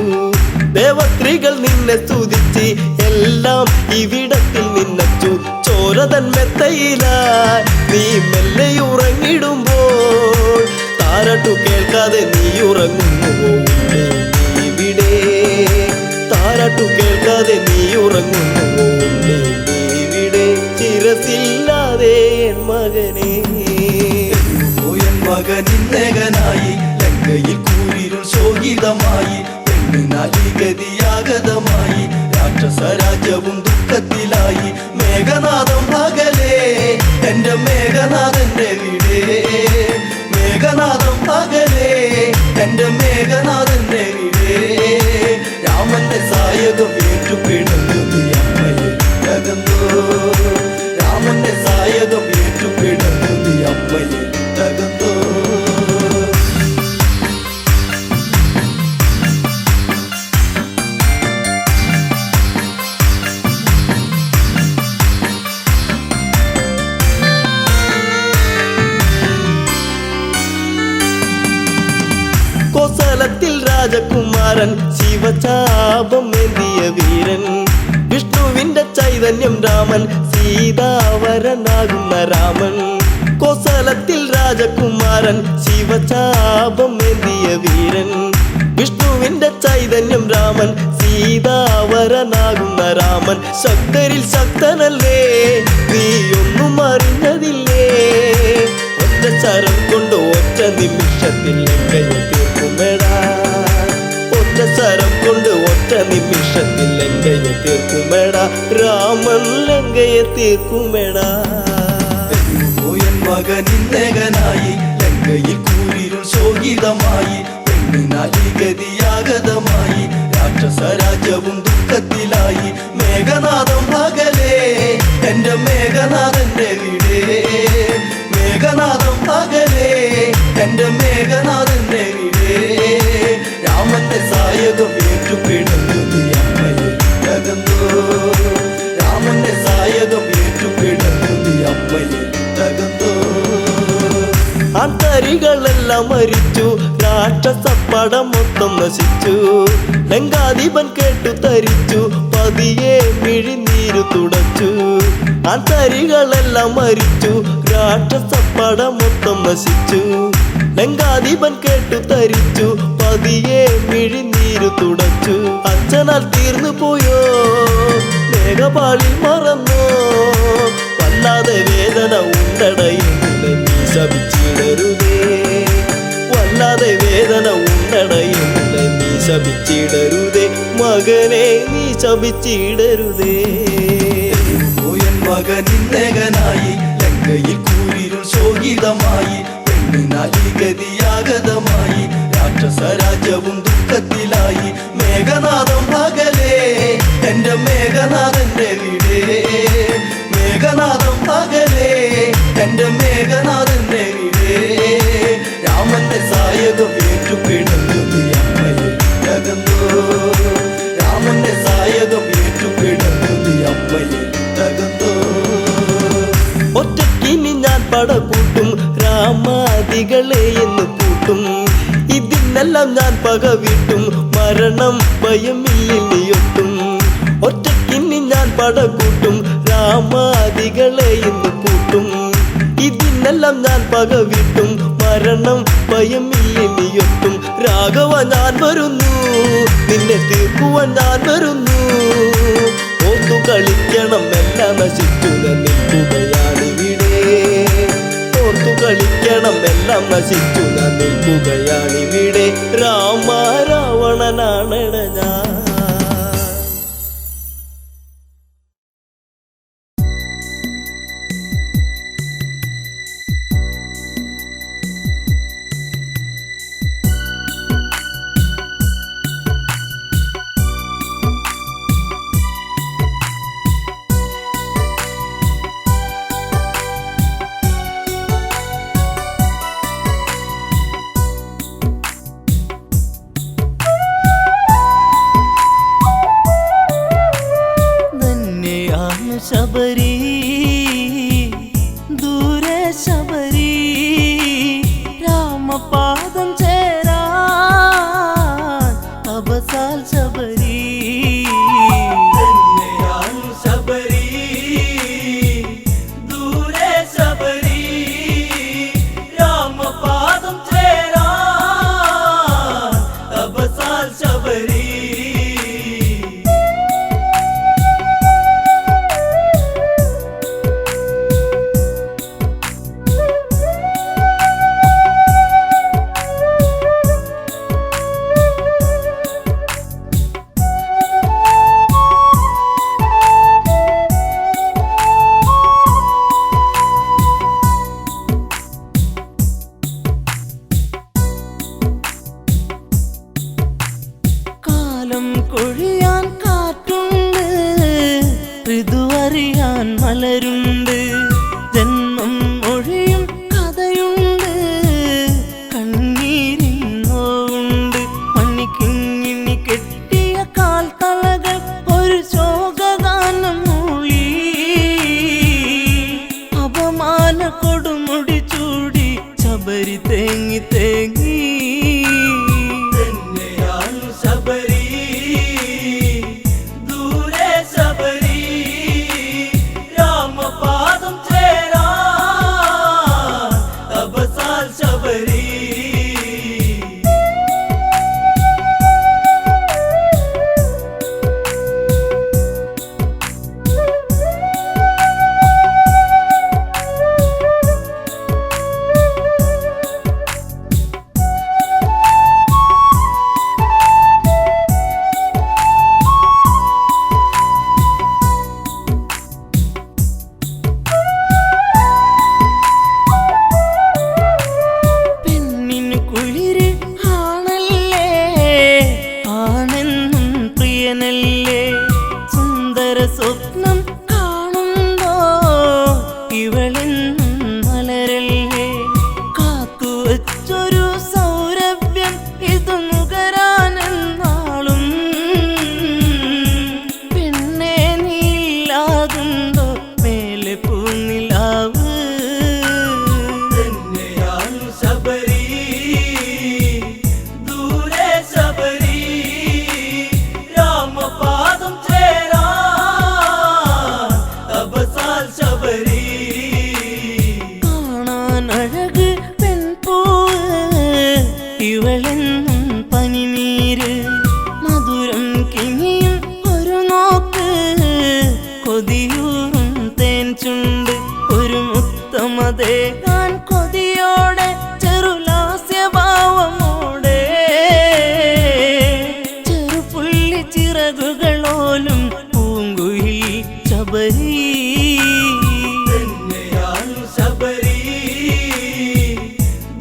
ദേവസ്ത്രീകൾ നിന്നെ സ്തുതിച്ച് എല്ലാം ഇവിടത്തിൽ നിന്നച്ചു ചോരതൻ മെത്തയിലായി നീ മെല്ലെ ഉറങ്ങിടുമ്പോൾ താരട്ടു കേൾക്കാതെ നീ ഉറങ്ങുന്നുവോ ഇവിടെ താരാട്ടു കേൾക്കാതെ നീ ഉറങ്ങുന്നുവോ ഇവിടെ ചിരസില്ലാതെ എൻ മകനെ പോയൻ മകനിന്നകനായി ലങ്കയിൽ കൂരിരുൾ ശോകിതമായി പെണ്ണിനാലിഗതിയാഗതമായി രാക്ഷസരാജ്യവും ദുഃഖത്തിലായി മേഘനാഥം പകലേ എന്റെ മേഘനാഥന്റെ വീടേ മേഘനാഥം പകലേ എന്റെ മേഘനാഥന്റെ വീടേ രാമന്റെ സായകം ഏറ്റുപിടന്നു നീ അമ്മയിൽ തകർന്നോ രാമന്റെ സായകം ഏറ്റുപിടന്നു നീ അമ്മയിൽ തകർന്നോ കോസലത്തിൽ രാജകുമാരൻ ശിവചാപം ഏന്തിയ വീരൻ വിഷ്ണുവിന്റെ ചൈതന്യം രാമൻ സീതാവരനാകുന്ന രാമൻ കോസലത്തിൽ രാജകുമാരൻ ശിവചാപം ഏന്തിയ വീരൻ വിഷ്ണുവിന്റെ ചൈതന്യം രാമൻ സീതാവരനാകുന്ന രാമൻ ശക്തരിൽ ശക്തനല്ലേ നീ ഒന്നും അറിഞ്ഞതില്ലേ ഒറ്റ ശരം കൊണ്ട് ഒറ്റ നിമിഷത്തിൽ ലങ്കയെ തീർക്കുമെടാ ഒറ്റ ശരം കൊണ്ട് ഒറ്റ നിമിഷത്തിൽ ലങ്കയെ തീർക്കുമെടാ രാമൻ ലങ്കയെ തീർക്കുമെടാ പോയൻ മകനിന്നകനായി ലങ്കയിൽ കൂരിരുൾ ശോകിതമായി പെണ്ണിനാലിഗതിയാഗതമായി രാക്ഷസരാജ്യവും ദുഃഖത്തിലായി മേഘനാഥം പകലേ എന്റെ മേഘനാഥന്റെ വീടേ മേഘനാഥം പകലേ എന്റെ മേഘനാഥന്റെ വീടേ രാമന്റെ സായകം ഏറ്റുപിടന്നു നീ അമ്മയിൽ തകർന്നോ രാമന്റെ സായകം ഏറ്റുപിടന്നു നീ അമ്മയിൽ തകർന്നോ ആന്തരികളെല്ലാം മരിച്ചു രാക്ഷസപ്പടം മൊത്തം നശിച്ചു ലങ്കാധിപൻ കേട്ടു തരിച്ചു പതിയെ മിഴിനീരു തുടച്ചു ആന്തരികളെല്ലാം മരിച്ചു രാക്ഷസപ്പടം മൊത്തം നശിച്ചു ലങ്കാധിപൻ കേട്ടു തരിച്ചു പതിയെ മിഴിനീരു തുടച്ചു അച്ഛനാൽ തീർന്നു പോയോ മേഘപാളിൽ മറന്നോ വല്ലാതെ വേദന ഉണ്ടടയെന്നില്ല നീ ശപിച്ചിടരുതേ വല്ലാതെ വേദന ഉണ്ടടയെന്നില്ല നീ ശപിച്ചിടരുതേ മകനെ നീ ശപിച്ചിടരുതേ പോയൻ മകനിന്നകനായി ലങ്കയിൽ കൂരിരുൾ ശോകിതമായി പെണ്ണിനാലിഗതിയാഗതമായി രാക്ഷസരാജ്യവും ദുഃഖത്തിലായി മേഘനാഥം പകലേ എന്റെ മേഘനാഥന്റെ വീടേ മേഘനാഥം പകലേ എന്റെ മേഘനാഥന്റെ വീടേ രാമന്റെ സായകം ഏറ്റുപിടന്നു നീ അമ്മയിൽ തകർന്നോ രാമന്റെ സായകം ഏറ്റുപിടന്നു നീ അമ്മയിൽ തകർന്നോ പട കൂട്ടും രാമാദികളെ എന്ന് കൂട്ടും ഇതിനെല്ലാം ഞാൻ പക വീട്ടും മരണം ഭയമില്ലിയൊട്ടും ഒറ്റക്കിനി ഞാൻ പട കൂട്ടും രാമാദികളെ എന്ന് കൂട്ടും ഇതിനെല്ലാം ഞാൻ പക വീട്ടും മരണം ഭയമില്ലിയൊട്ടും രാഘവ ഞാൻ വരുന്നു നിന്നെ തീർക്കുവാൻ ഞാൻ വരുന്നു ഓർത്തു കളിക്കണം എല്ലാം നശിച്ചു നിൽക്കുകയാണിവിടെ ഓർത്തു കളിക്കണം എല്ലാം നശിച്ചു നിൽക്കുകയാണിവിടെ രാമ രാവണനാണട ഞാൻ ശബരി ദൂരെ ശബരി രാമപാദം ചേരാൻ അബസാൽ ശബരി ശബരി ദൂരെ ശബരി രാമപാദം ചേരാൻ അബസാൽ ശബരി കൊഴിയാൻ കാറ്റുണ്ട് ഋതുവറിയാൻ മലരുണ്ട് ജന്മം ഒഴിയും കഥയുണ്ട് കണ്ണീരിൻ നോവുണ്ട് മണ്ണിക്കിങ്ങിണി കെട്ടിയ കാൽത്തളകൾ ഒരു ശോകഗാനം മൂളി അപമാന കൊടുമുടി ചൂടി ശബരി തേങ്ങി തേങ്ങി ശബരി ദൂരെ ശബരി രാമപാദം ചേരാൻ അബസാൽ ശബരി സ്വപ്നം കാണുമ്പോ ഇവളെന്നും മലരല്ലേ കാത്തുവച്ചൊരു സൗരഭ്യം ഇത് നുകരാനെന്നാളും പെണ്ണെ നീലാകുമ്പോ മേലെ പൂനിലാവ് ശബരി ദൂരെ ശബരി രാമപാദം ശബരി കാണാൻ അഴക് പെൺപൂവ് ഇവളെന്നും പനിനീര് മധുരം കിങ്ങിയും ഒരു നോക്ക് കൊതിയൂറും തേൻ ചുണ്ട് ഒരു മുത്തമതേ ഞാൻ കൊതിയോടെ ചെറുലാസ്യഭാവമോടെ ചെറുപുള്ളി ചിറകുകളോലും പൂങ്കുയിൽ ശബരി ശബരി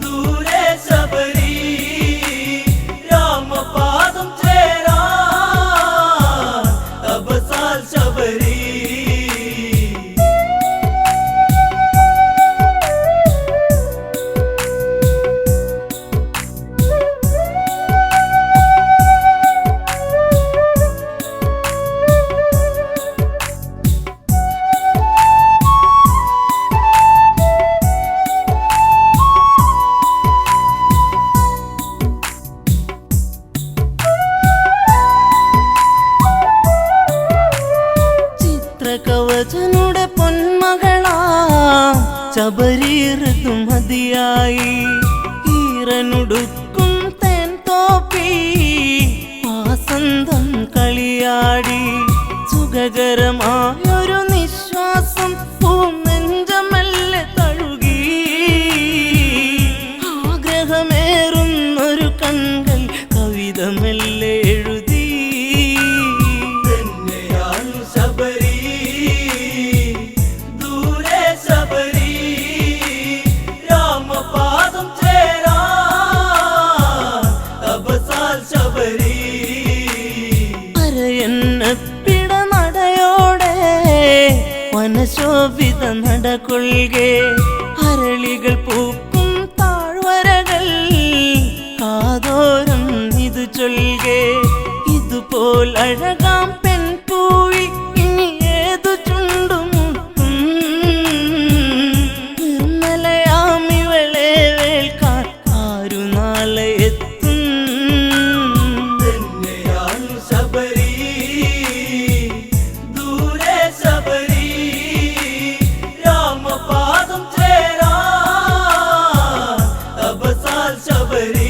ദൂരെ ശബരി കവചനുടെ പൊന്മകളാ ശബരി ഋതുമതിയായി ഈറനുടുക്കും തേൻ തോപ്പി വാസന്തം കളിയാടി സുഖകരമായൊരു നിശ്വാസം പൂനെഞ്ചമല്ലെ തഴുകി ആഗ്രഹമേറുന്നൊരു കണ്ണൽ കവിത മെല്ലെ എഴുതി തന്നെയാണു ശബരി ദൂരെ ശബരി രാമപാദം ചേരാ തപസാൽ ശബരി അരയന്നപ്പിട നടയോടെ വനശോഭിത നടകൊള്ളുകെ അരളികൾ പൂക്കും താഴ്വരകൾ കാതോരം ഇത് ചൊല്ലുകെ ഇതുപോൽ അഴകാം പെൺപൂവി ഇനി ഏതു ചുണ്ടുമുട്ടും നിർമ്മലയാമിവളെ വേൽക്കാൻ ആരു നാളെ എത്തും തന്നെയാണു ശബരി ദൂരെ ശബരി രാമപാദം ചേരാ തപസാൽ ശബരി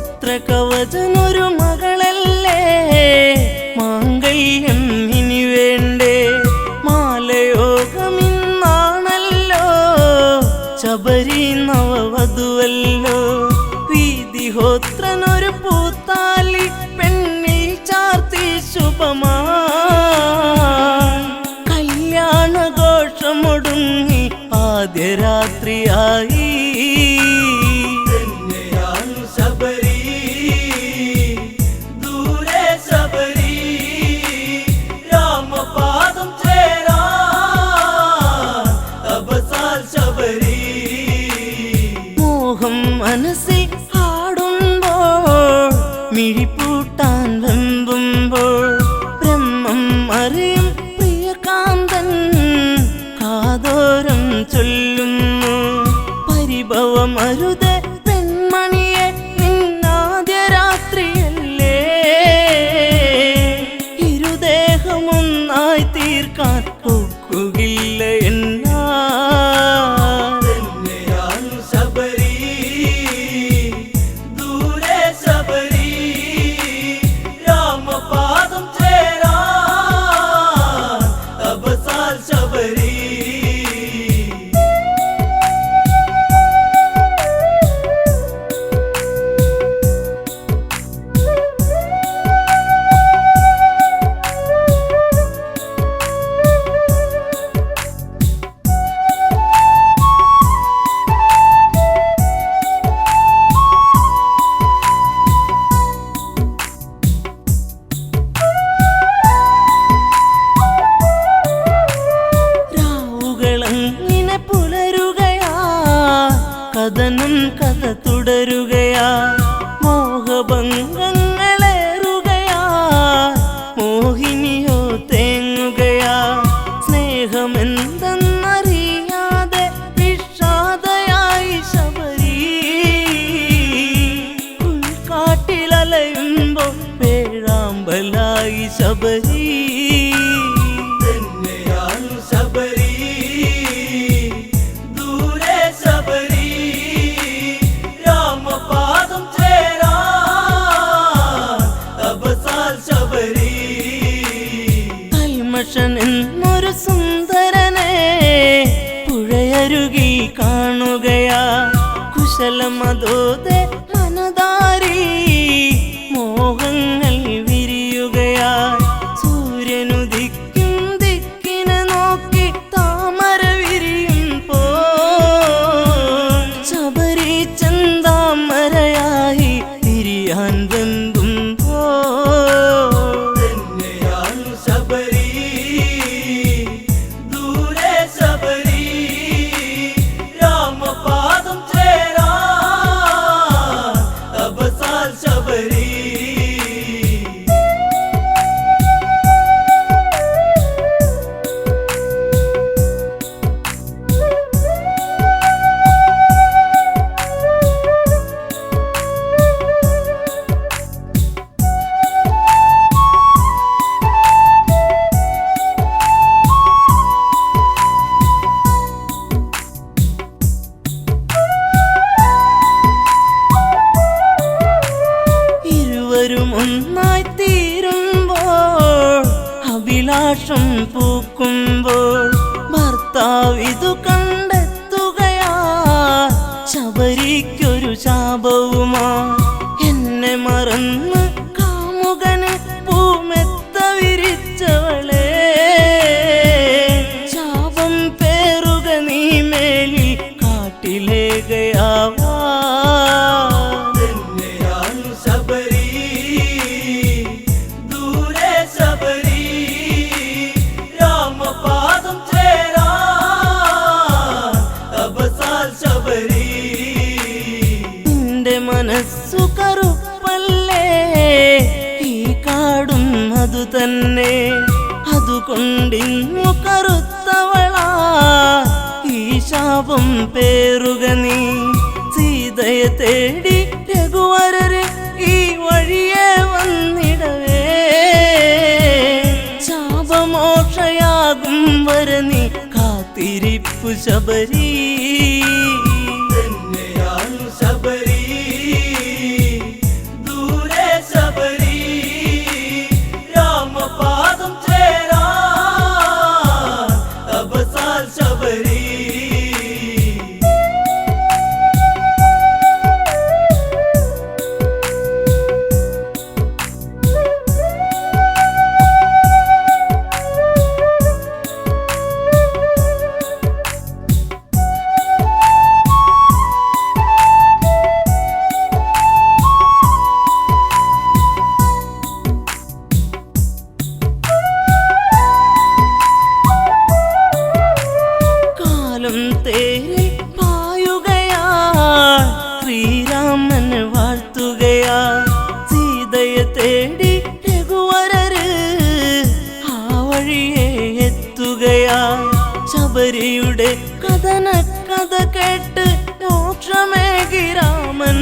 ചിത്രകവചനൊരു മകളല്ലേ മാംഗല്യം ഇനി വേണ്ടേ മാലയോഗമിന്നാണല്ലോ ശബരി നവവധുവല്ലോ വീതിഹോത്രനൊരു പൂത്താലി പെണ്ണിൽ ചാർത്തി ശുഭമാ കല്യാണഘോഷമൊടുങ്ങി ആദ്യ രാത്രിയായി തന്നെയാണു ശബരി ദൂരെ ശബരി രാമപാദം ചേരാ തപസാൽ ശബരി മോഹം മനസ്സിൽ ആടുമ്പോൾ മിഴിപ്പൂട്ടാൻ വെമ്പുമ്പോൾ ബ്രഹ്മം അറിയും പ്രിയകാന്തൻ കാതോരം ചൊല്ലുന്നു പരിഭവമരുത് പെൺമണിയെ നിന്നാദ്യ രാത്രിയല്ലേ ഇരുദേഹമൊന്നായി തീർക്കാൻ ഒക്കുകയില്ല എന്നാ തന്നെയാണു ശബരി ദൂരെ ശബരി രാമപാദം ചേരാ തപസാൽ ശബരി രാവുകളങ്ങനെ പുലരുകയാ കഥനം കഥ തുടരുകയാ മോഹഭംഗങ്ങളേറുകയാ മോഹിനിയോ തേങ്ങുകയാ സ്നേഹമെന്തെന്നറിയാതെ വിഷാദയായി ശബരി ഉൾക്കാട്ടിലലയുമ്പോ പേഴാമ്പലായി ശബരി തന്നെയാണു ശബരി ദൂരെ ശബരി രാമപാദം ചേരാ തപസാൽ ശബരി കൽമഷൻ എന്നൊരു സുന്ദരനെ പുഴയരുകിൽ കാണുകയാ കുശലമതോതെ മനതാരി മോഹങ്ങൾ വിരിയുകയാ സൂര്യനുദിക്കും ദിക്കിനെ നോക്കി താമര വിരിയും പോ ശബരി ചന്താമരയായി തിരിയാൻ വെമ്പും പോ തന്നെയാണു ശബരി ദൂരെ ഇരുവരും ഒന്നായി തീരുമ്പോൾ അഭിലാഷം പൂക്കുമ്പോൾ ഭർത്താവ് ഇതു കണ്ടെത്തുകയാ ശബരിക്കൊരു ശാപവുമാ എന്നെ മറന്ന് കാമുകന് പൂമെത്ത വിരിച്ചവളെ ശാപം പേറുക നീ മേലിൽ കാട്ടിലേകയാവാ തന്നെയാണു ശബരി ദൂരെ ശബരി രാമപാദം ചേരാ തപസാൽ ശബരി നിന്റെ മനസ്സു കറുപ്പല്ലേ ഈ കാടും അതു തന്നെ അതുകൊണ്ടിന്നു കറുത്തവളാ ഈ ശാപം പേറുക നീ സീതയെ തേടി രഘുവരര് ഈ വഴിയെ വന്നിടവേ ശാപമോക്ഷയാകും വര നീ കാത്തിരിപ്പു ശബരി തന്നെയാണു ശബരി ദൂരെ ശബരി രാമപാദം ചേരാ തപസാൽ ശബരി കാലം തേരി പായുകയാ ശ്രീരാമന് വാഴ്ത്തുകയാ സീതയെ തേടി രഘുവരര് ആ വഴിയെ എത്തുകയാ ശബരിയുടെ കഥന കഥ കേട്ട് മോക്ഷമേകി രാമൻ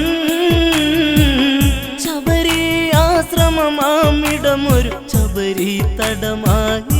ശബരി ആശ്രമമാമിടമൊരു ശബരി തടമായി